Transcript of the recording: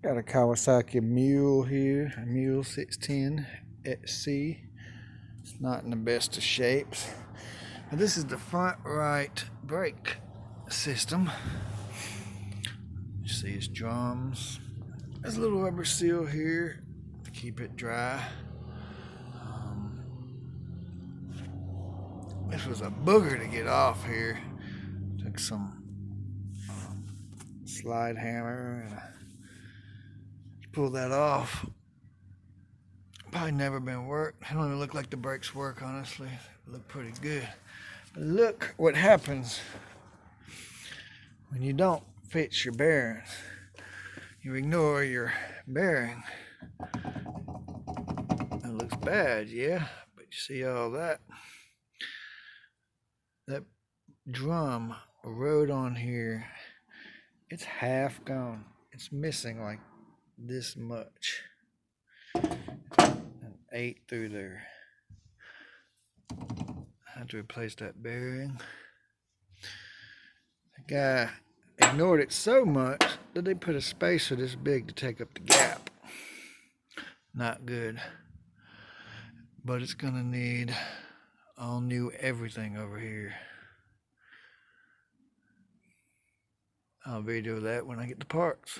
Got a Kawasaki mule here, a mule 610 XC. It's not in the best of shapes. But this is the front right brake system. You see its drums. There's a little rubber seal here to keep it dry. This was a booger to get off here. Took some slide hammer and pull that off. Probably never been worked. It don't even look like the brakes work, honestly. They look pretty good. But look what happens when you don't fix your bearings. You ignore your bearing. It looks bad, yeah, but you see all that? That drum rode on here. It's half gone. It's missing like this much. And ate through there. I had to replace that bearing. The guy ignored it so much that they put a spacer this big to take up the gap. Not good. But it's gonna need all new everything over here. I'll video that when I get the parts.